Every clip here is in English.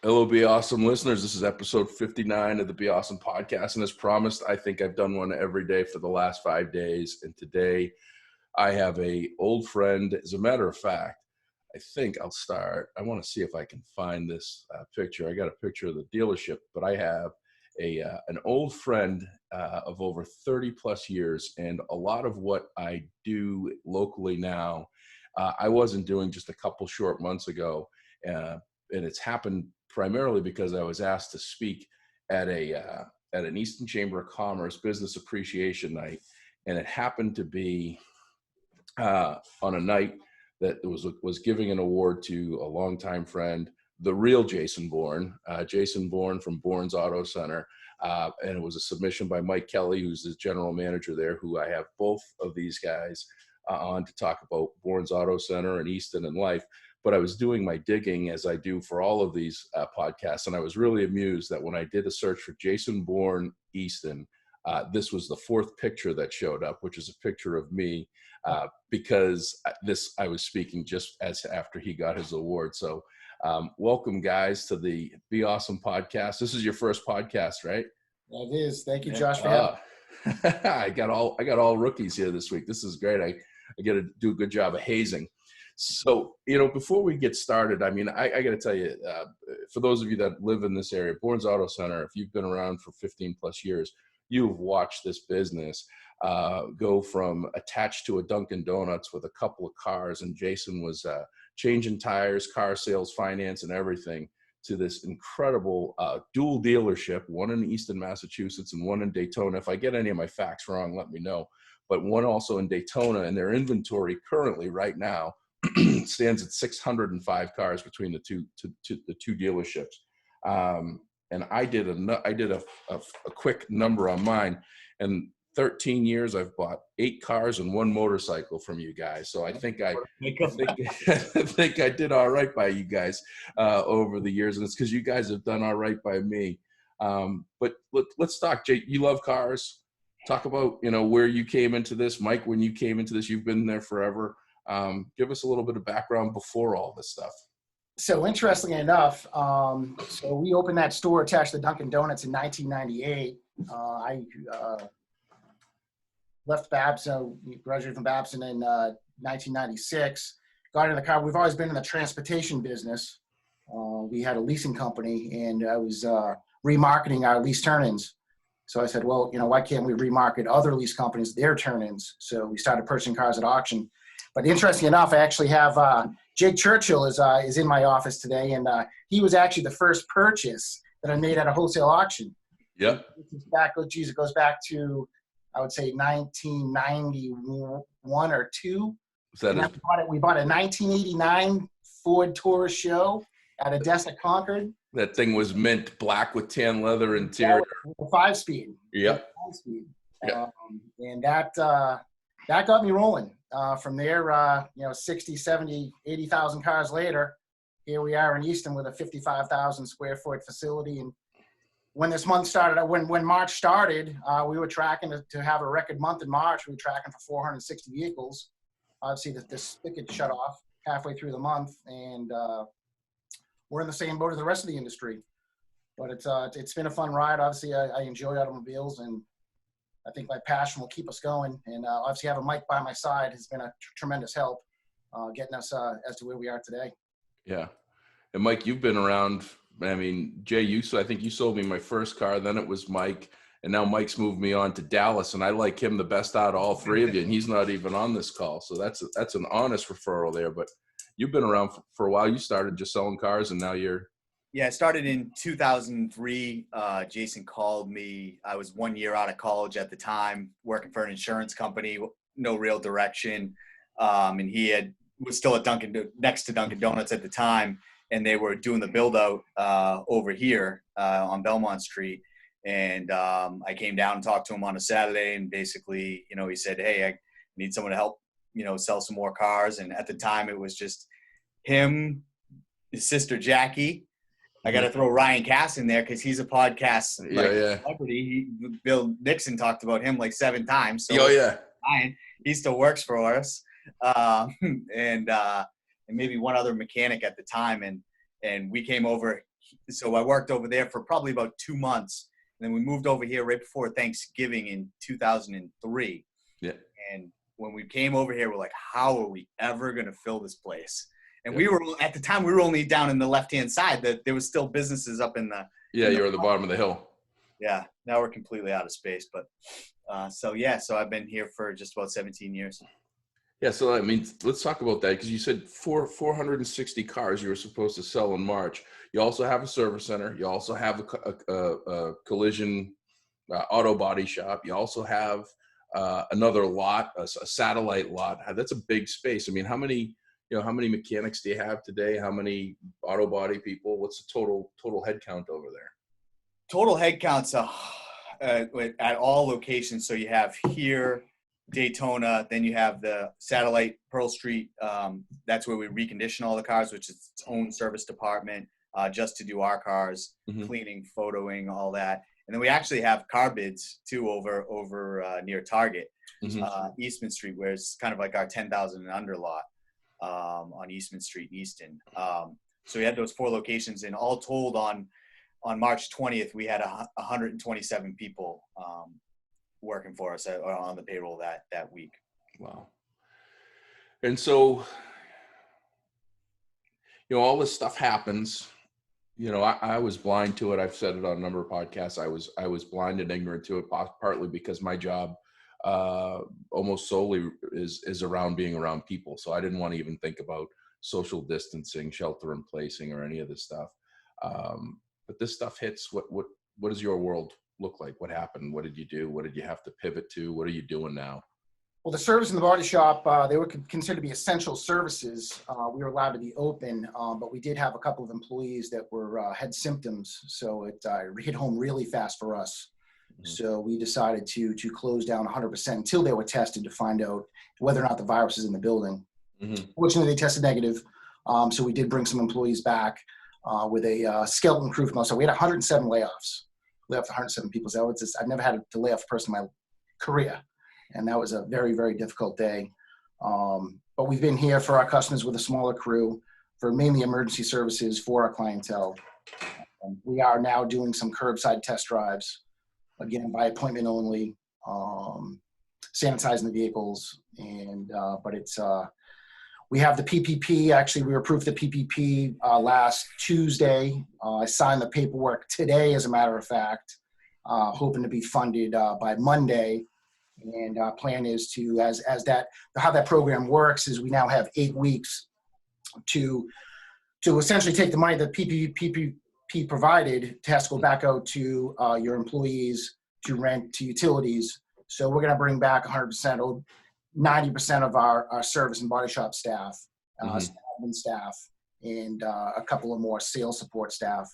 Hello, Be Awesome listeners. This is episode 59 of the Be Awesome podcast. And as promised, I think I've done one every day for the last 5 days. And today I have a old friend. As a matter of fact, I think I'll start. I want to see if I can find this picture. I got a picture of the dealership, but I have an old friend of over 30 plus years. And a lot of what I do locally now, I wasn't doing just a couple short months ago. And it's happened primarily because I was asked to speak at an Eastern Chamber of Commerce Business Appreciation Night, and it happened to be on a night that was giving an award to a longtime friend, the real Jason Bourne, from Bourne's Auto Center, and it was a submission by Mike Kelley, who's the general manager there, who I have both of these guys on to talk about Bourne's Auto Center and Easton and life. But I was doing my digging, as I do for all of these podcasts, and I was really amused that when I did a search for Jason Bourne Easton, this was the fourth picture that showed up, which is a picture of me, because I was speaking just as after he got his award. So welcome, guys, to the Be Awesome podcast. This is your first podcast, right? It is. Thank you, Josh, for having me. I got all rookies here this week. This is great. I got to do a good job of hazing. So, before we get started, I got to tell you, for those of you that live in this area, Bourne's Auto Center, if you've been around for 15 plus years, you've watched this business go from attached to a Dunkin' Donuts with a couple of cars, and Jason was changing tires, car sales, finance, and everything, to this incredible dual dealership, one in Easton, Massachusetts, and one in Daytona. If I get any of my facts wrong, let me know. But one also in Daytona, and their inventory currently right now stands at 605 cars between the two dealerships. And I did a quick number on mine. And 13 years, I've bought 8 cars and 1 motorcycle from you guys. So I think I think I did all right by you guys over the years, and it's because you guys have done all right by me. But let's talk, Jay. You love cars. Talk about where you came into this, Mike. When you came into this, you've been there forever. Give us a little bit of background before all this stuff. So interestingly enough, so we opened that store attached to Dunkin' Donuts in 1998. I left Babson, graduated from Babson in 1996. Got into the car. We've always been in the transportation business. We had a leasing company, and I was remarketing our lease turn-ins. So I said, well, why can't we remarket other lease companies, their turn-ins? So we started purchasing cars at auction. But interesting enough, I actually have Jake Churchill is in my office today, and he was actually the first purchase that I made at a wholesale auction. Yep. It goes back to, I would say, 1991 or 2. We bought a 1989 Ford Taurus show at Odessa Concord. That thing was mint black with tan leather interior. 5-speed. Yep. 5-speed. Yep. And that got me rolling. From there, 60, 70, 80,000 cars later, here we are in Easton with a 55,000 square foot facility. And when this month started, when March started, we were tracking to have a record month in March. We were tracking for 460 vehicles. Obviously, the spigot shut off halfway through the month, and we're in the same boat as the rest of the industry. But it's been a fun ride. Obviously, I enjoy automobiles, and I think my passion will keep us going. And obviously having Mike by my side has been a tremendous help getting us as to where we are today. Yeah. And Mike, you've been around. Jay, I think you sold me my first car. Then it was Mike. And now Mike's moved me on to Dallas. And I like him the best out of all three of you. And he's not even on this call. So that's an honest referral there. But you've been around for a while. You started just selling cars, and now you're. Yeah, I started in 2003. Jason called me. I was 1 year out of college at the time, working for an insurance company, no real direction. And he was still at next to Dunkin' Donuts at the time, and they were doing the build out over here on Belmont Street. And I came down and talked to him on a Saturday, and basically, he said, "Hey, I need someone to help, sell some more cars." And at the time, it was just him, his sister Jackie. I got to throw Ryan Cass in there because he's a podcast celebrity. Bill Nixon talked about him like 7 times. So Ryan, he still works for us, and maybe one other mechanic at the time. And we came over so I worked over there for probably about 2 months. And then we moved over here right before Thanksgiving in 2003. Yeah. And when we came over here, we're like, how are we ever going to fill this place? And Yeah. we were, at the time, we were only down in the left-hand side. That there was still businesses up in the. Yeah, you're at the bottom of the hill. Yeah. Now we're completely out of space. But so I've been here for just about 17 years. Yeah, so I mean, let's talk about that, because you said 460 cars you were supposed to sell in March. You also have a service center. You also have a collision auto body shop. You also have another lot, a satellite lot. That's a big space. I mean, how many mechanics do you have today? How many auto body people? What's the total head count over there? Total head counts at all locations. So you have here, Daytona, then you have the satellite Pearl Street. That's where we recondition all the cars, which is its own service department, just to do our cars, cleaning, photoing, all that. And then we actually have car bids too over near Target, Eastman Street, where it's kind of like our 10,000 and under lot on Eastman Street in Easton. So we had those 4 locations, and all told on March 20th, we had 127 people working for us on the payroll that week. Wow. And so, all this stuff happens. I was blind to it. I've said it on a number of podcasts. I was blind and ignorant to it, partly because my job almost solely is around being around people. So I didn't want to even think about social distancing, shelter in placing, or any of this stuff. But this stuff hits. What does your world look like? What happened? What did you do? What did you have to pivot to? What are you doing now? Well, the service in the body shop, they were considered to be essential services. We were allowed to be open, but we did have a couple of employees that had symptoms, so it hit home really fast for us. So we decided to close down 100% until they were tested to find out whether or not the virus is in the building. Fortunately, they tested negative, so we did bring some employees back with a skeleton crew from us. So we had 107 layoffs. Laid off 107 people. So I've never had to lay off a person in my career. And that was a very, very difficult day. But we've been here for our customers with a smaller crew for mainly emergency services for our clientele. We are now doing some curbside test drives, again, by appointment only, sanitizing the vehicles. But we have the PPP. Actually, we were approved the PPP last Tuesday. I signed the paperwork today, as a matter of fact, hoping to be funded by Monday. And our plan is to, how that program works is we now have 8 weeks to essentially take the money that PPP provided, has to go back out to your employees, to rent, to utilities. So we're going to bring back 100% or 90% of our service and body shop staff, admin staff, and a couple of more sales support staff.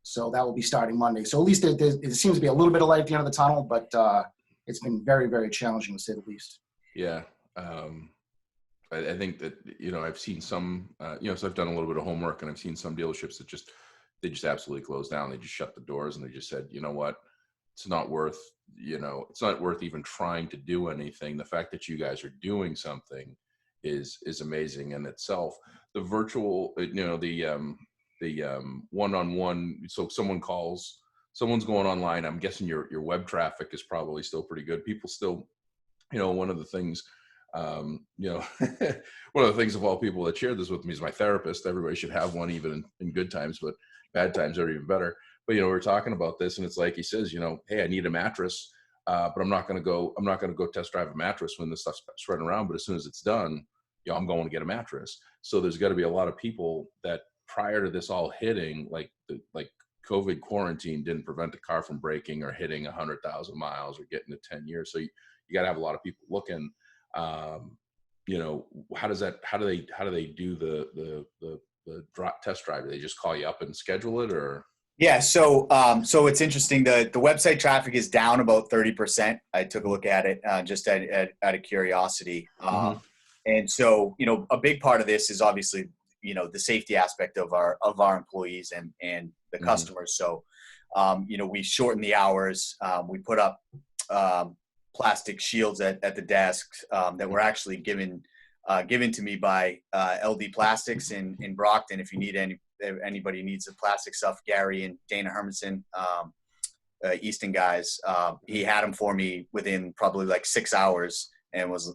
So that will be starting Monday. So at least it seems to be a little bit of light at the end of the tunnel, but it's been very, very challenging, to say the least. Yeah. I think that, I've seen some, so I've done a little bit of homework, and I've seen some dealerships that they just absolutely closed down. They just shut the doors, and they just said, you know what, it's not worth even trying to do anything. The fact that you guys are doing something is amazing in itself. The virtual, the one-on-one, so someone calls, someone's going online. I'm guessing your web traffic is probably still pretty good. People still, one of the things, one of the things of all people that shared this with me is my therapist. Everybody should have one, even in good times, but bad times are even better. But, we're talking about this, and it's like he says, hey, I need a mattress, but I'm not going to go test drive a mattress when this stuff's spreading around. But as soon as it's done, I'm going to get a mattress. So there's got to be a lot of people that prior to this all hitting, like COVID quarantine didn't prevent a car from breaking or hitting 100,000 miles or getting to 10 years. So you got to have a lot of people looking. How do they do the test drive? Do they just call you up and schedule it, or? Yeah. So it's interesting. The website traffic is down about 30%. I took a look at it just out of curiosity. And so, a big part of this is obviously, the safety aspect of our employees and the customers. So, we shorten the hours. We put up plastic shields at the desk that we're actually giving given to me by LD Plastics in Brockton. If you need anybody needs the plastic stuff, Gary and Dana Hermanson, Easton guys, he had them for me within probably like 6 hours, and it was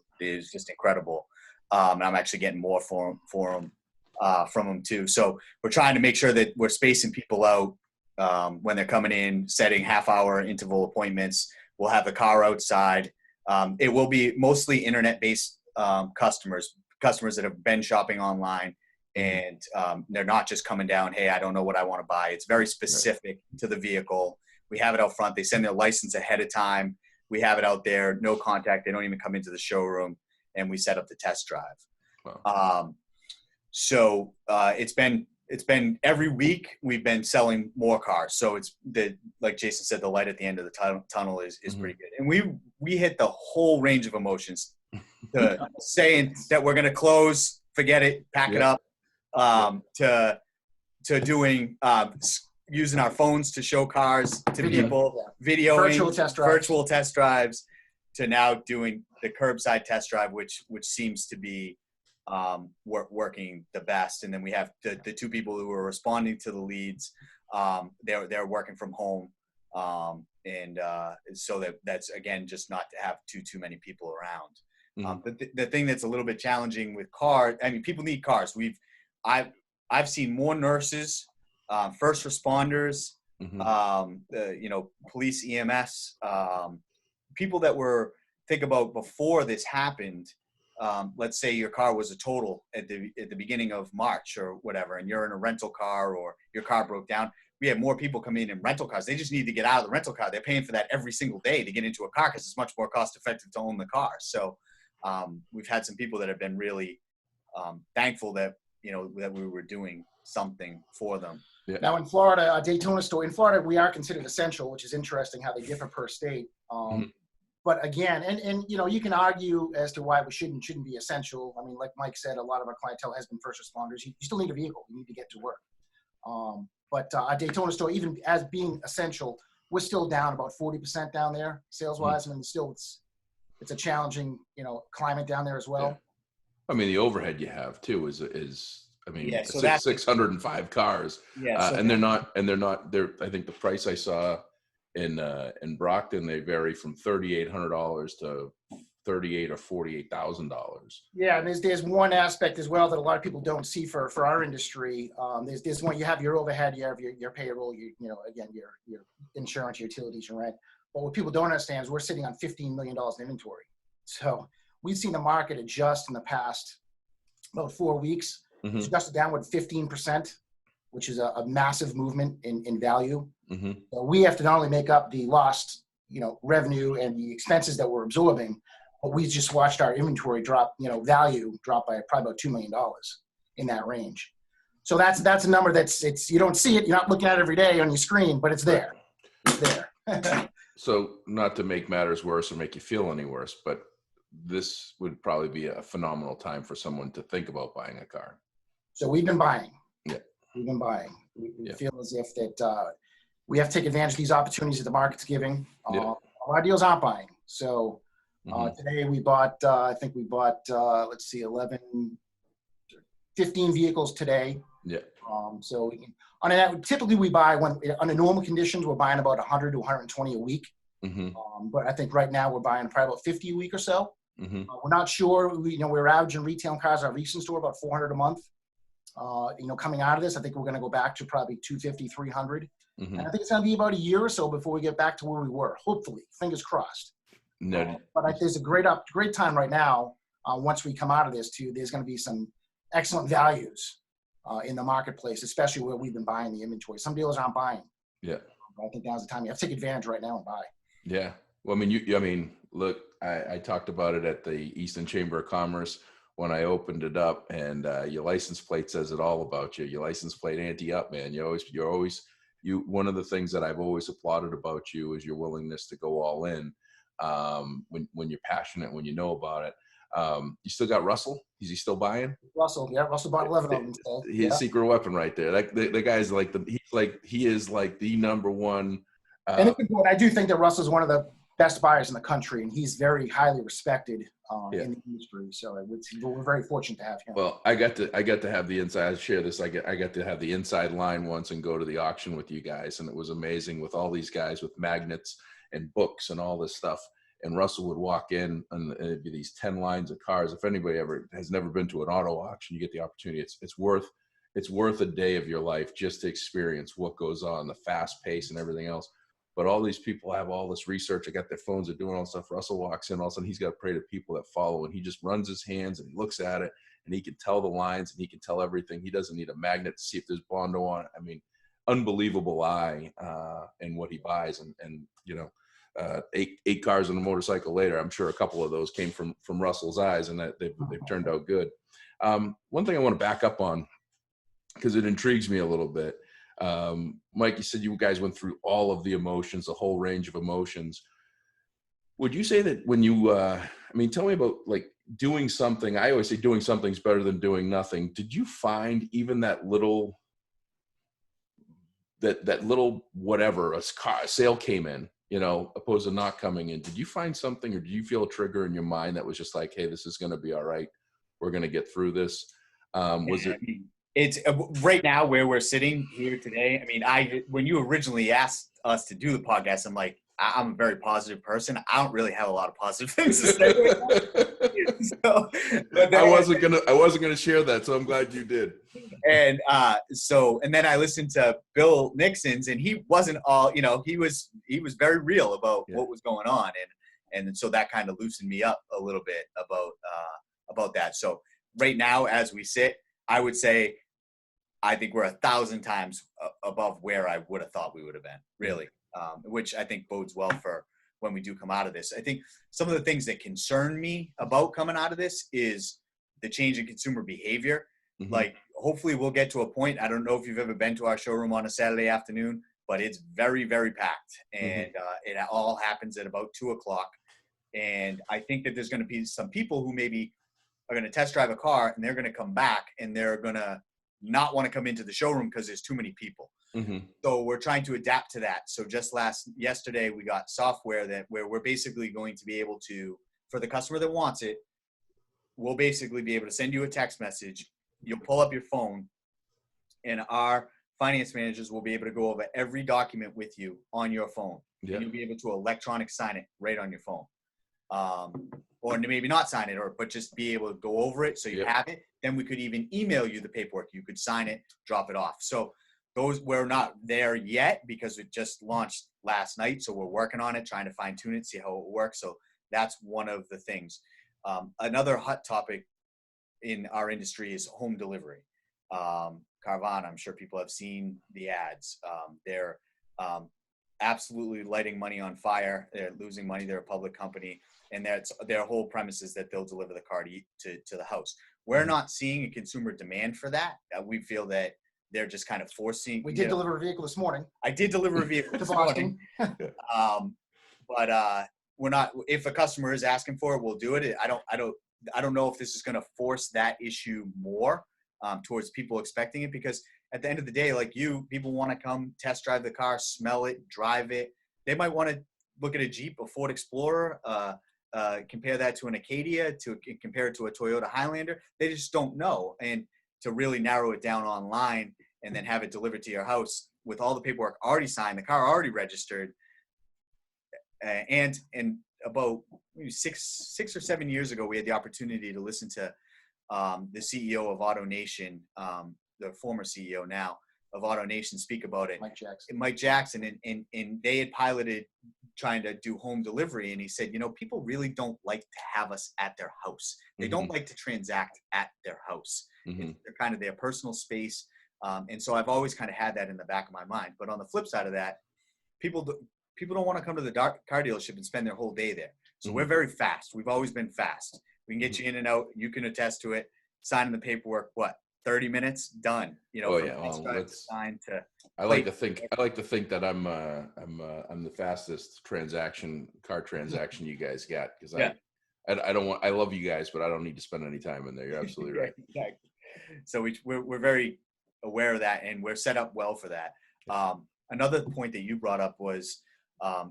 just incredible. And I'm actually getting more from them too. So we're trying to make sure that we're spacing people out when they're coming in, setting half-hour interval appointments. We'll have the car outside. It will be mostly internet-based customers that have been shopping online, and they're not just coming down, hey, I don't know what I want to buy. It's very specific to the vehicle. We have it out front. They send their license ahead of time. We have it out there, no contact. They don't even come into the showroom, and we set up the test drive. Wow. So it's been every week we've been selling more cars. So it's like Jason said, the light at the end of the tunnel is pretty good. And we hit the whole range of emotions, saying that we're going to close, forget it, pack it up, to doing using our phones to show cars to people, videoing, virtual test drives, to now doing the curbside test drive, which seems to be working the best. And then we have the two people who are responding to the leads. They're working from home, and so that's again just not to have too many people around. The thing that's a little bit challenging with cars, I mean, people need cars. I've seen more nurses, first responders, police, EMS, people that were, think about before this happened. Let's say your car was a total at the beginning of March or whatever, and you're in a rental car or your car broke down. We have more people coming in rental cars. They just need to get out of the rental car. They're paying for that every single day to get into a car because it's much more cost effective to own the car. So we've had some people that have been really thankful that that we were doing something for them. Yeah. Now in Florida, Daytona store, in Florida, we are considered essential, which is interesting how they differ per state. But again, and you can argue as to why we shouldn't be essential. I mean, like Mike said, a lot of our clientele has been first responders. You still need a vehicle. You need to get to work. But our Daytona store, even as being essential, we're still down about 40% down there sales-wise. I mean, still it's a challenging climate down there as well. Yeah. I mean, the overhead you have too is I mean, so 605 cars. Yeah, so and they're not. I think the price I saw in Brockton, they vary from $3,800 to $38,000 or $48,000. Yeah, and there's one aspect as well that a lot of people don't see for our industry. There's one, you have your overhead, you have your payroll, again your insurance, your utilities, your rent. But what people don't understand is we're sitting on $15 million in inventory. So we've seen the market adjust in the past about 4 weeks. It's adjusted downward 15%, which is a massive movement in value. So we have to not only make up the lost, revenue and the expenses that we're absorbing, but we just watched our inventory drop, value drop by probably about $2 million in that range. So that's a number you don't see it. You're not looking at it every day on your screen, but it's there. It's there. So not to make matters worse or make you feel any worse, but this would probably be a phenomenal time for someone to think about buying a car. So we've been buying. Yeah. We've been buying. We feel as if that we have to take advantage of these opportunities that the market's giving. A lot of deals aren't buying. So today we bought, I think we bought, 15 vehicles today. Yeah. So typically we buy under normal conditions, we're buying about 100 to 120 a week. But I think right now we're buying probably about 50 a week or so. We're not sure. We're averaging retail cars at our recent store about 400 a month. Coming out of this, I think we're going to go back to probably 250, 300. And I think it's going to be about a year or so before we get back to where we were. Hopefully, fingers crossed. But there's a great time right now. Once we come out of this, there's going to be some excellent values in the marketplace, especially where we've been buying the inventory. Some dealers aren't buying. Yeah. I think now's the time. You have to take advantage right now and buy. Yeah. Well, I mean, look, I talked about it at the Easton Chamber of Commerce when I opened it up, and your license plate says it all about you. Your license plate ante up, man. You're always one of the things that I've always applauded about you is your willingness to go all in when you're passionate, when you know about it. You still got Russell? Is he still buying? Russell bought 11 of them. So, his secret weapon right there. Like the guy's he is like the number one. And I do think that Russell's one of the best buyers in the country, and he's very highly respected Yeah. in the industry. So we're very fortunate to have him. Well, I got to have the inside share this. I got to have the inside line once and go to the auction with you guys, and it was amazing with all these guys with magnets and books and all this stuff. And Russell would walk in, and it'd be these 10 lines of cars. If anybody ever has never been to an auto auction, you get the opportunity. It's worth a day of your life just to experience what goes on, the fast pace and everything else. But all these people have all this research. They got their phones, they're doing all this stuff. Russell walks in, all of a sudden he's got to pray to people that follow, and he just runs his hands and he looks at it, and he can tell the lines and he can tell everything. He doesn't need a magnet to see if there's Bondo on it. I mean, unbelievable eye in what he buys. And you know, eight cars on a motorcycle later, I'm sure a couple of those came from Russell's eyes, and that they've turned out good. One thing I want to back up on, because it intrigues me a little bit. Mike, you said you guys went through all of the emotions, the whole range of emotions. Would you say that when you, tell me about like doing something? I always say doing something's better than doing nothing. Did you find even that little whatever, a sale came in, you know, opposed to not coming in? Did you find something, or did you feel a trigger in your mind that was just like, hey, this is going to be all right. We're going to get through this. It's right now where we're sitting here today. I mean, when you originally asked us to do the podcast, I'm like, I'm a very positive person. I don't really have a lot of positive things to say. I wasn't gonna share that, so I'm glad you did. And and then I listened to Bill Nixon's, and he wasn't all, you know, he was very real about what was going on, and so that kind of loosened me up a little bit about that. So right now, as we sit, I would say I think we're 1,000 times above where I would have thought we would have been, really, which I think bodes well for when we do come out of this. I think some of the things that concern me about coming out of this is the change in consumer behavior. Mm-hmm. Like, hopefully we'll get to a point. I don't know if you've ever been to our showroom on a Saturday afternoon, but it's very, very packed. And it all happens at about 2:00. And I think that there's going to be some people who maybe are going to test drive a car, and they're going to come back, and they're going to not want to come into the showroom because there's too many people. Mm-hmm. So we're trying to adapt to that. So just yesterday, we got software where we're basically going to be able to, for the customer that wants it, we'll basically be able to send you a text message. You'll pull up your phone, and our finance managers will be able to go over every document with you on your phone. Yeah. And you'll be able to electronic sign it right on your phone. Or maybe not sign it, but just be able to go over it so you have it. Then we could even email you the paperwork. You could sign it, drop it off. So we're not there yet because it just launched last night. So we're working on it, trying to fine tune it, see how it works. So that's one of the things. Another hot topic in our industry is home delivery. Carvana, I'm sure people have seen the ads. They're absolutely lighting money on fire. They're losing money. They're a public company. And that's their whole premise is that they'll deliver the car to the house. We're not seeing a consumer demand for that. We feel that they're just kind of forcing. We did deliver a vehicle this morning. I did deliver a vehicle this morning. But we're not. If a customer is asking for it, we'll do it. I don't know if this is going to force that issue more towards people expecting it, because at the end of the day, like people want to come test drive the car, smell it, drive it. They might want to look at a Jeep, a Ford Explorer, compare that to an Acadia, to compare it to a Toyota Highlander. They just don't know. And to really narrow it down online and then have it delivered to your house with all the paperwork already signed, the car already registered, and about 6 or 7 years ago, we had the opportunity to listen to the CEO of AutoNation, the former CEO now of AutoNation, speak about it. Mike Jackson, and they had piloted trying to do home delivery, and he said, people really don't like to have us at their house. They don't like to transact at their house. They're kind of their personal space, and so I've always kind of had that in the back of my mind. But on the flip side of that, people don't want to come to the car dealership and spend their whole day there. So we're very fast. We've always been fast. We can get you in and out. You can attest to it. Signing the paperwork, 30 minutes, done. I like to think that I'm the fastest car transaction you guys got, because I love you guys, but I don't need to spend any time in there. You're absolutely right. Exactly. So we're very aware of that, and we're set up well for that. Another point that you brought up was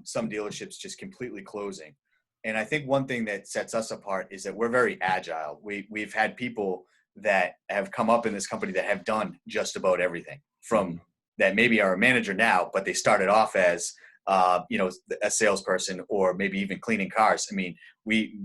some dealerships just completely closing. And I think one thing that sets us apart is that we're very agile. We've had people that have come up in this company that have done just about everything, from that maybe are a manager now, but they started off as a salesperson, or maybe even cleaning cars. I mean, we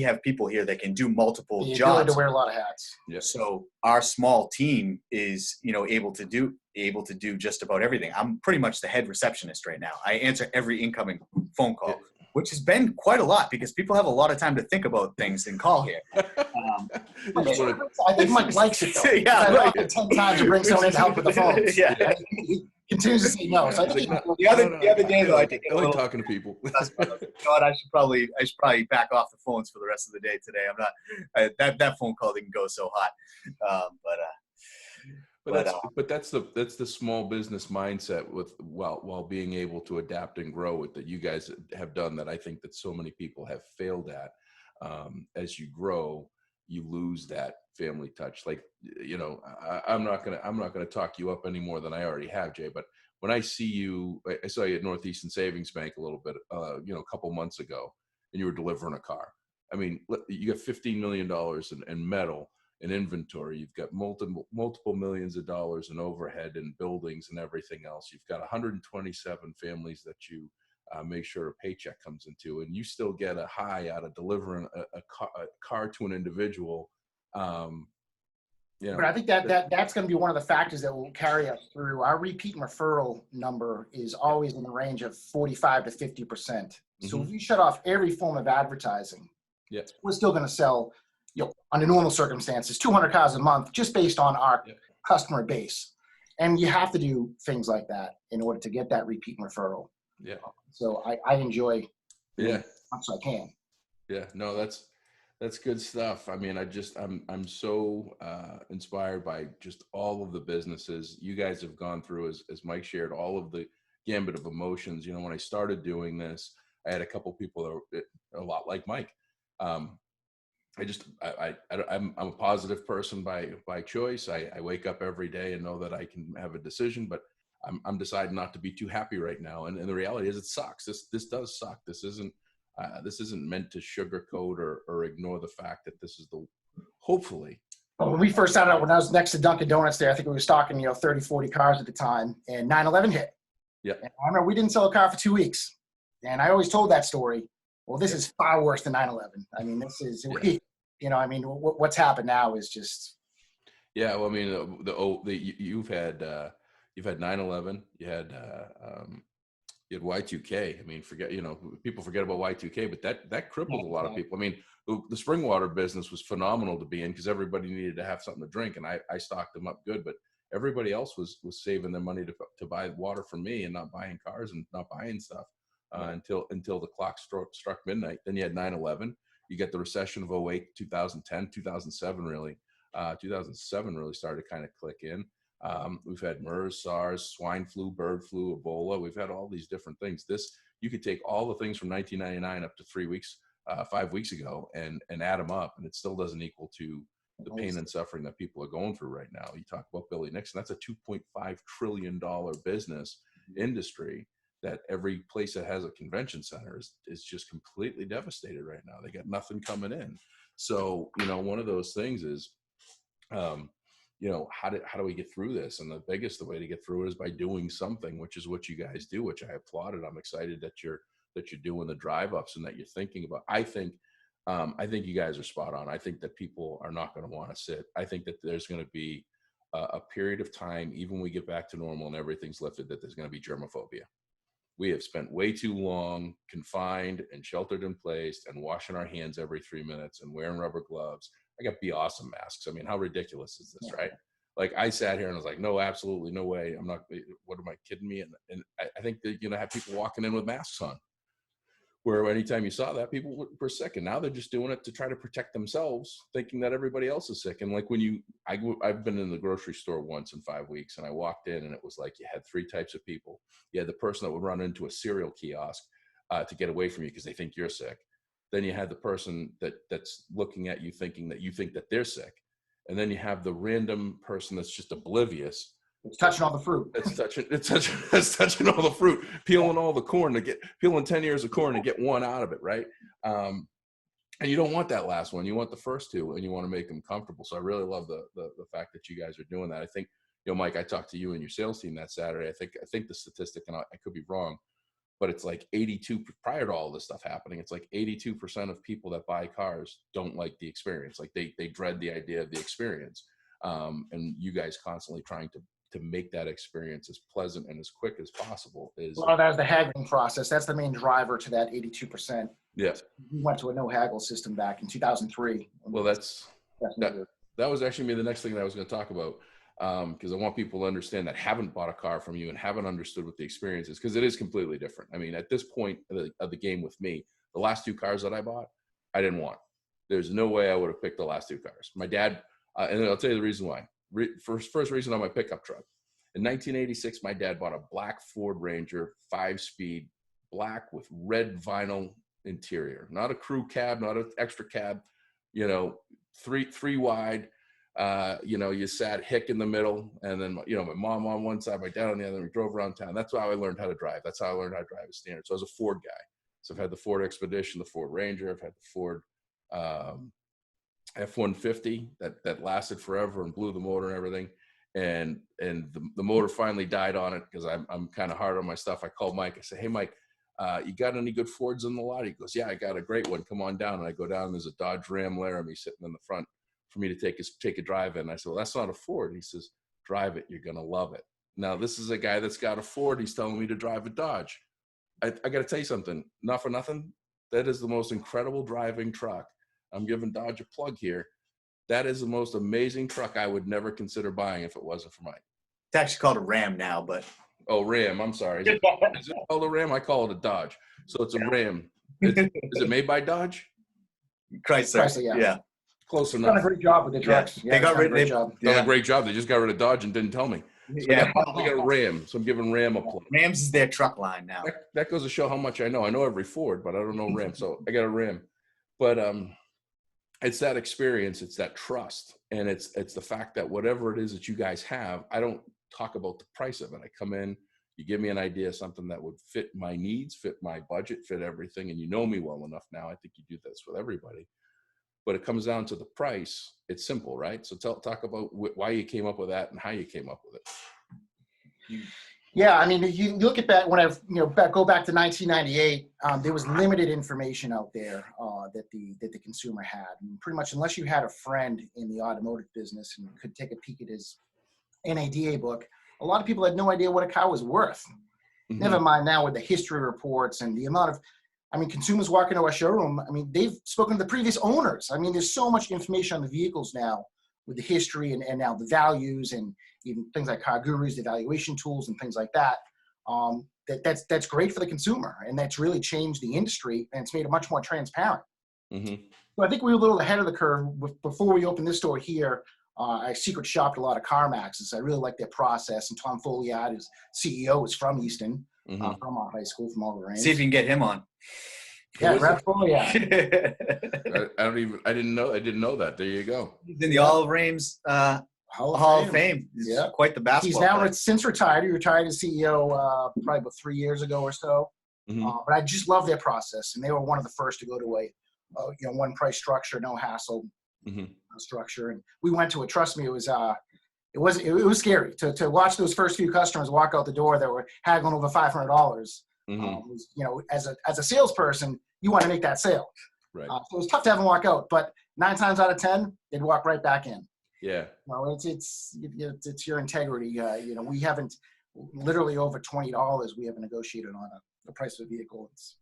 have people here that can do multiple jobs. To wear a lot of hats. Yeah. So our small team is, able to do just about everything. I'm pretty much the head receptionist right now. I answer every incoming phone call, which has been quite a lot because people have a lot of time to think about things and call here. I think Mike likes it though. Yeah, right. 10 times to bring someone in to help with the phones. Yeah. He continues to say no. So I think the other day though, I think I like talking to people. God, I should probably back off the phones for the rest of the day today. I'm not that phone call didn't go so hot, but that's the small business mindset with while being able to adapt and grow it that you guys have done, that I think that so many people have failed at. As you grow, you lose that family touch. Like, I'm not gonna talk you up any more than I already have, Jay. But when I see you, I saw you at Northeastern Savings Bank a little bit, a couple months ago, and you were delivering a car. I mean, you got $15 million in metal and inventory. You've got multiple millions of dollars in overhead and buildings and everything else. You've got 127 families that you make sure a paycheck comes into, and you still get a high out of delivering a car to an individual. But I think that's going to be one of the factors that will carry us through. Our repeat and referral number is always in the range of 45 to 50%. So if you shut off every form of advertising, we're still going to sell, under normal circumstances, 200 cars a month just based on our customer base. And you have to do things like that in order to get that repeat and referral. Yeah. So I enjoy as much as I can. Yeah, no, that's good stuff. I mean, I'm so inspired by just all of the businesses you guys have gone through, as Mike shared, all of the gambit of emotions. When I started doing this, I had a couple people that are a lot like Mike. I'm a positive person by choice. I wake up every day and know that I can have a decision, but I'm deciding not to be too happy right now. And the reality is, it sucks. This does suck. This isn't meant to sugarcoat or ignore the fact that this is hopefully. Well, when we first started out, when I was next to Dunkin' Donuts there, I think we were stocking, 30, 40 cars at the time, and 9/11 hit. Yeah. And I remember we didn't sell a car for 2 weeks. And I always told that story. Well, this is far worse than 9/11. I mean, this is, what's happened now is just. Yeah. Well, I mean, you've had 9/11, you had Y2K. I mean, people forget about Y2K, but that crippled a lot of people. I mean, the spring water business was phenomenal to be in because everybody needed to have something to drink, and I stocked them up good. But everybody else was saving their money to buy water from me and not buying cars and not buying stuff until the clock struck midnight. Then you had 9/11. You get the recession of 08, 2010, 2007 really. 2007 really started to kind of click in. We've had MERS, SARS, swine flu, bird flu, Ebola. We've had all these different things. You could take all the things from 1999 up to 5 weeks ago and add them up, and it still doesn't equal to the pain and suffering that people are going through right now. You talk about Billy Nixon, that's a $2.5 trillion business industry that every place that has a convention center is just completely devastated right now. They got nothing coming in. So, one of those things is, how do we get through this? And the way to get through it is by doing something, which is what you guys do, which I applauded. I'm excited that you're doing the drive ups and that you're thinking about. I think you guys are spot on. I think that people are not going to want to sit. I think that there's going to be a period of time, even when we get back to normal and everything's lifted, that there's going to be germophobia. We have spent way too long confined and sheltered in place and washing our hands every 3 minutes and wearing rubber gloves. I got Be Awesome masks. I mean, how ridiculous is this, right? Like, I sat here and I was like, no, absolutely no way. I'm not, what am I kidding me? And I think that, have people walking in with masks on, where anytime you saw that, people were sick. And now they're just doing it to try to protect themselves, thinking that everybody else is sick. And like I've been in the grocery store once in 5 weeks, and I walked in and it was like you had 3 types of people. You had the person that would run into a cereal kiosk to get away from you because they think you're sick. Then you had the person that's looking at you thinking that you think that they're sick. And then you have the random person that's just oblivious It's touching all the fruit. It's touching all the fruit, peeling all the corn peeling 10 ears of corn to get one out of it, right? And you don't want that last one. You want the first two, and you want to make them comfortable. So I really love the fact that you guys are doing that. I think, Mike, I talked to you and your sales team that Saturday. I think the statistic, and I could be wrong, but it's like 82 prior to all this stuff happening. It's like 82% of people that buy cars don't like the experience. Like they dread the idea of the experience. And you guys constantly trying to make that experience as pleasant and as quick as possible is. A lot of that is the haggling process. That's the main driver to that 82%. Yes. We went to a no haggle system back in 2003. Well, that was actually the next thing that I was going to talk about. Because I want people to understand that haven't bought a car from you and haven't understood what the experience is, because it is completely different. I mean, at this point of the game with me, the last two cars that I bought, I didn't want. There's no way I would have picked the last two cars. My dad, and I'll tell you the reason why. First reason on my pickup truck. In 1986, my dad bought a black Ford Ranger, 5-speed, black with red vinyl interior. Not a crew cab, not an extra cab, three wide. You sat hick in the middle, and then, my mom on one side, my dad on the other, and we drove around town. That's how I learned how to drive. That's how I learned how to drive a standard. So I was a Ford guy. So I've had the Ford Expedition, the Ford Ranger. I've had the Ford F-150 that lasted forever and blew the motor and everything. And the motor finally died on it because I'm kind of hard on my stuff. I called Mike. I said, "Hey, Mike, you got any good Fords in the lot?" He goes, "Yeah, I got a great one. Come on down." And I go down, and there's a Dodge Ram Laramie sitting in the front for me to take a drive in. I said, "Well, that's not a Ford." He says, "Drive it. You're going to love it." Now, this is a guy that's got a Ford. He's telling me to drive a Dodge. I got to tell you something. Not for nothing. That is the most incredible driving truck. I'm giving Dodge a plug here. That is the most amazing truck I would never consider buying if it wasn't for Mike. It's actually called a Ram now, but. Oh, Ram. I'm sorry. Is it called a Ram? I call it a Dodge. So it's a Ram. Is it made by Dodge? Chrysler, yeah. Close enough. Done a great job with the trucks. Yeah, they got rid of Done a great job. They just got rid of Dodge and didn't tell me. So I got a Ram. So I'm giving Ram a plug. Rams is their truck line now. That goes to show how much I know. I know every Ford, but I don't know Ram. So I got a Ram. But it's that experience, it's that trust, and it's the fact that whatever it is that you guys have, I don't talk about the price of it. I come in, you give me an idea, something that would fit my needs, fit my budget, fit everything, and you know me well enough now. I think you do this with everybody. But it comes down to the price. It's simple, right? So talk about why you came up with that and how you came up with it. Yeah, I mean, you look at that when go back to 1998. There was limited information out there that the consumer had. I mean, pretty much, unless you had a friend in the automotive business and could take a peek at his NADA book, a lot of people had no idea what a car was worth. Mm-hmm. Never mind now with the history reports and the amount of, consumers walk into our showroom. They've spoken to the previous owners. There's so much information on the vehicles now with the history and now the values and even things like Car Gurus, the evaluation tools and things like that. That's great for the consumer, and that's really changed the industry, and it's made it much more transparent. Mm-hmm. So I think we were a little ahead of the curve. Before we opened this store here, I secret shopped a lot of CarMaxes. I really like their process, and Tom Folliard, his CEO, is from Easton, from our high school, from all the range. See if you can get him on. Yeah, Brad Folliard. I didn't know that. There you go. He's in the Hall of Fame's Hall of Fame. Yeah, quite the basketball. He's now player. since retired. He retired as CEO probably about 3 years ago or so. Mm-hmm. But I just love their process, and they were one of the first to go to a one price structure, no hassle structure. And we went to it. Trust me, it was scary to watch those first few customers walk out the door that were haggling over $500. As a salesperson, you want to make that sale. Right. So it was tough to have them walk out, but 9 times out of 10, they'd walk right back in. Yeah. It's your integrity. We haven't literally over $20 we haven't negotiated on the price of a vehicle. It's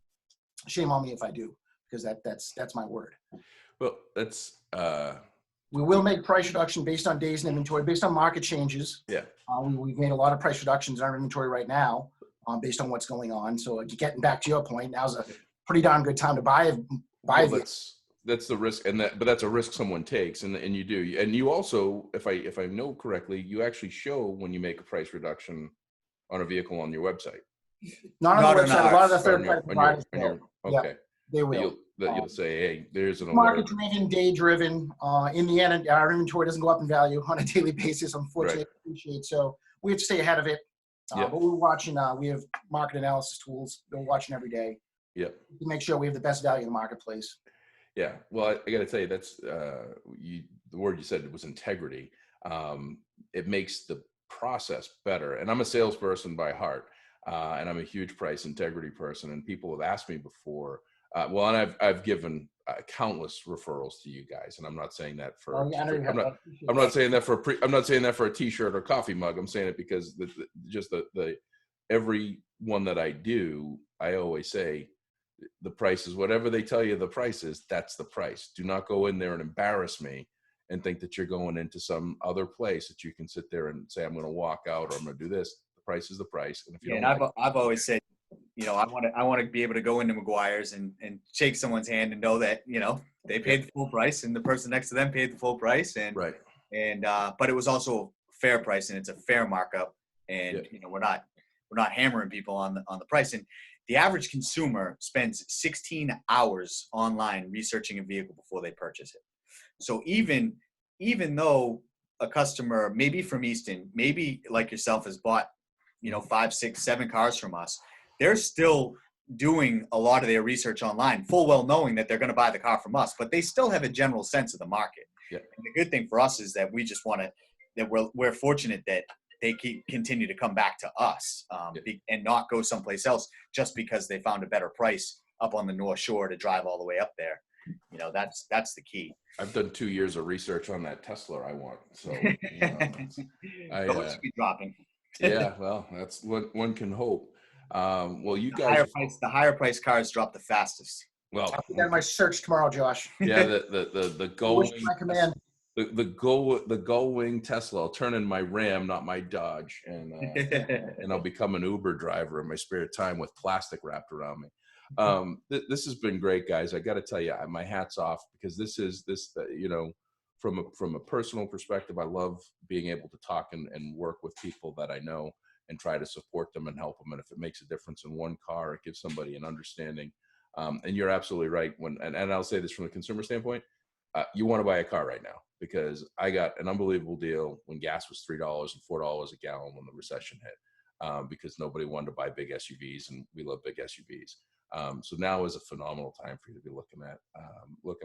shame on me if I do, because that's my word. Well, that's we will make price reduction based on days in inventory, based on market changes. Yeah. We've made a lot of price reductions in our inventory right now, based on what's going on. So getting back to your point, now's a pretty darn good time to buy. That's the risk, but that's a risk someone takes, and you do. And you also, if I know correctly, you actually show when you make a price reduction on a vehicle on your website. Not on the website. A lot of the third-party providers will. Okay. Yeah, they will. You'll say, hey, there's an market-driven, day-driven. In the end, our inventory doesn't go up in value on a daily basis, unfortunately. Right. So we have to stay ahead of it. Yeah. But we're watching. We have market analysis tools. We're watching every day Yep. to make sure we have the best value in the marketplace. Yeah. Well, I got to tell you, that's the word you said was integrity. It makes the process better. And I'm a salesperson by heart, and I'm a huge price integrity person. And people have asked me before. And I've given countless referrals to you guys, and I'm not saying that for. I'm not saying that for I'm not saying that for a T-shirt or coffee mug. I'm saying it because the every one that I do, I always say the price is whatever they tell you the price is. That's the price. Do not go in there and embarrass me and think that you're going into some other place that you can sit there and say, I'm going to walk out or I'm going to do this. The price is the price. And if you don't I've always said, I want to be able to go into McGuire's and shake someone's hand and know that, they paid the full price and the person next to them paid the full price. And, right. But it was also a fair price and it's a fair markup. And, we're not hammering people on the price. And the average consumer spends 16 hours online researching a vehicle before they purchase it. So even though a customer, maybe from Easton, maybe like yourself, has bought, 5, 6, 7 cars from us, they're still doing a lot of their research online, full well knowing that they're going to buy the car from us, but they still have a general sense of the market. Yeah. And the good thing for us is that we just want to, that we're fortunate that they continue to come back to us and not go someplace else just because they found a better price up on the North Shore to drive all the way up there. That's the key. I've done 2 years of research on that Tesla I want. So Those be dropping. Yeah, well, that's what one can hope. Well, you guys, the higher price cars drop the fastest. Well, I'll put that in my search tomorrow, Josh. Yeah, the Gullwing, my command. the Gullwing Tesla. I'll turn in my Ram, not my Dodge, and I'll become an Uber driver in my spare time with plastic wrapped around me. This has been great, guys. I got to tell you, my hat's off, because from a personal perspective, I love being able to talk and work with people that I know and try to support them and help them. And if it makes a difference in one car, it gives somebody an understanding. And you're absolutely right. And I'll say this from a consumer standpoint, you want to buy a car right now, because I got an unbelievable deal when gas was $3 and $4 a gallon when the recession hit, because nobody wanted to buy big SUVs, and we love big SUVs. So now is a phenomenal time for you to be looking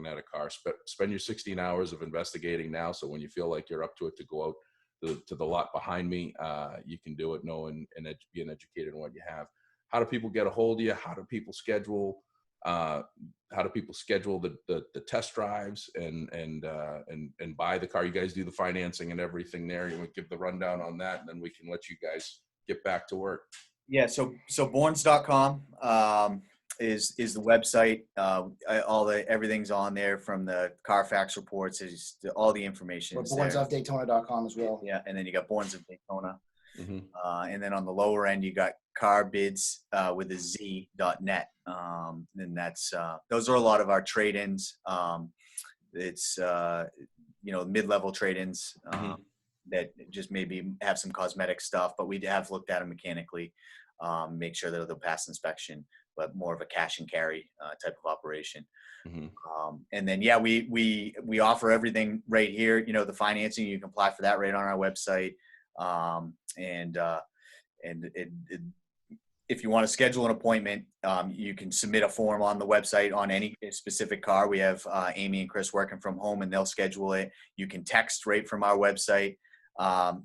at a car. Spend your 16 hours of investigating now, so when you feel like you're up to it, to go out to the lot behind me, you can do it, knowing and being educated on what you have. How do people get a hold of you? How do people schedule? The test drives and buy the car? You guys do the financing and everything there. You want to give the rundown on that, and then we can let you guys get back to work. Yeah. So Bournes.com is the website. Everything's on there, from the Carfax reports, all the information. BournesOfDaytona.com as well. Yeah. And then you got Bournes of Daytona. Mm-hmm. And then on the lower end, you got carbids with a Z.net. And that's those are a lot of our trade-ins. It's mid-level trade-ins that just maybe have some cosmetic stuff, but we have looked at them mechanically, make sure that they'll pass inspection, but more of a cash and carry type of operation. Mm-hmm. And then we offer everything right here. The financing, you can apply for that right on our website. If you want to schedule an appointment, you can submit a form on the website on any specific car. We have Amy and Chris working from home, and they'll schedule it. You can text right from our website,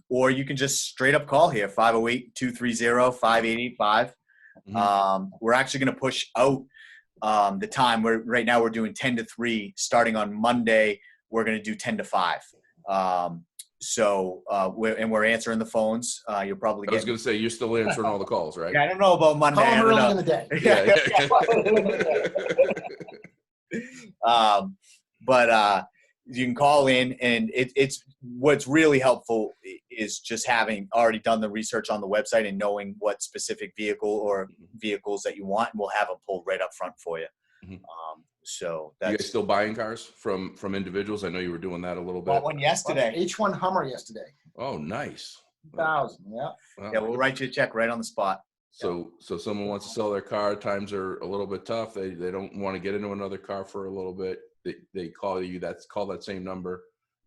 or you can just straight up call here, 508-230-5885. Mm-hmm. We're actually going to push out the time. Right now we're doing 10 to 3. Starting on Monday, we're going to do 10 to 5. We're answering the phones. You'll probably get. I was going to say, you're still answering all the calls, right? Yeah, I don't know about Monday. Call them early in the day. But you can call in, and it's what's really helpful is just having already done the research on the website and knowing what specific vehicle or vehicles that you want, and we'll have them pulled right up front for you. Mm-hmm. So that's, you guys still buying cars from individuals? I know you were doing that a little bit. Bought one yesterday. H1 Hummer yesterday. Oh, nice. 2,000. Yeah. Yeah, we'll write you a check right on the spot. So someone wants to sell their car. Times are a little bit tough. They don't want to get into another car for a little bit. They call you. Call that same number,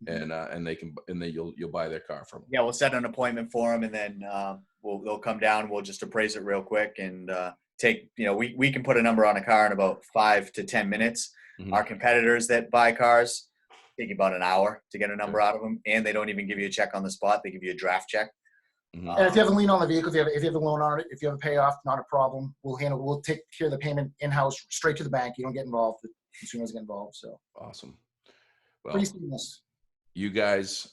and then you'll buy their car from them. Yeah, we'll set an appointment for them, and then they'll come down. We'll just appraise it real quick and take. We can put a number on a car in about 5 to 10 minutes. Mhm. Our competitors that buy cars take about an hour to get a number out of them, and they don't even give you a check on the spot. They give you a draft check. Mhm. And if you have a lien on the vehicle, if you have a loan on it, if you have a payoff, not a problem. We'll take care of the payment in-house, straight to the bank. You don't get involved. The consumers get involved. So Awesome. Well, pretty seamless. you guys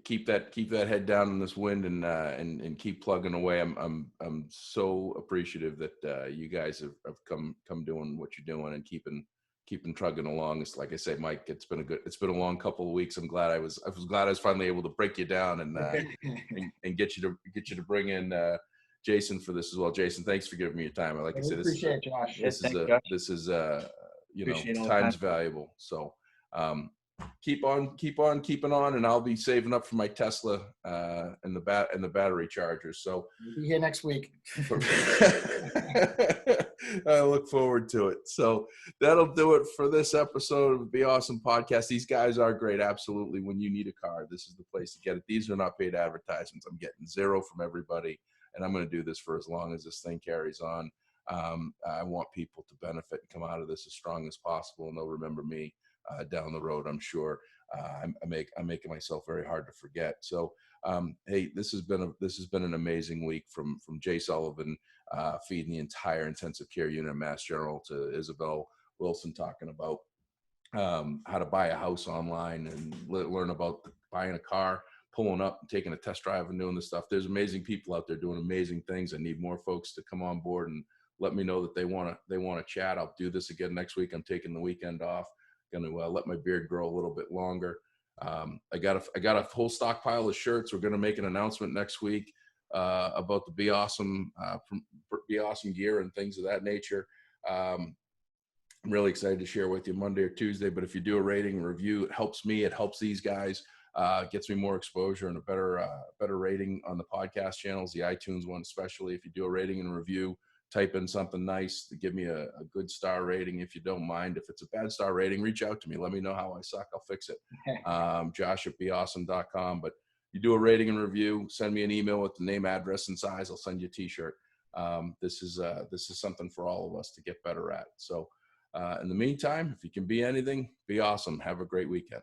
keep that head down in this wind and keep plugging away. I'm so appreciative that you guys have come doing what you're doing and keeping trugging along. It's like I say, Mike, it's been a long couple of weeks. I'm glad I was finally able to break you down and get you to bring in Jason for this as well. Jason, thanks for giving me your time. Like I said, Appreciate it, Josh. this is time's valuable. So keep on keeping on, and I'll be saving up for my Tesla and the battery chargers. So we'll be here next week. I look forward to it. So that'll do it for this episode of the Be Awesome podcast. These guys are great. Absolutely. When you need a car, this is the place to get it. These are not paid advertisements. I'm getting zero from everybody, and I'm going to do this for as long as this thing carries on. I want people to benefit and come out of this as strong as possible, and they'll remember me down the road. I'm sure. I'm making myself very hard to forget. So, hey, this has been an amazing week from Jay Sullivan feeding the entire intensive care unit of Mass General to Isabel Wilson talking about how to buy a house online and learn about buying a car, pulling up and taking a test drive and doing this stuff. There's amazing people out there doing amazing things. I need more folks to come on board and let me know that they want to chat. I'll do this again next week. I'm taking the weekend off. Going to let my beard grow a little bit longer. I got a whole stockpile of shirts. We're going to make an announcement next week about the Be Awesome gear and things of that nature. I'm really excited to share with you Monday or Tuesday. But if you do a rating and review, it helps me. It helps these guys. Gets me more exposure and a better rating on the podcast channels, the iTunes one especially. If you do a rating and review, type in something nice to give me a good star rating if you don't mind. If it's a bad star rating, reach out to me. Let me know how I suck. I'll fix it. Josh@beawesome.com. But you do a rating and review, send me an email with the name, address, and size. I'll send you a t-shirt. This is something for all of us to get better at. So in the meantime, if you can be anything, be awesome. Have a great weekend.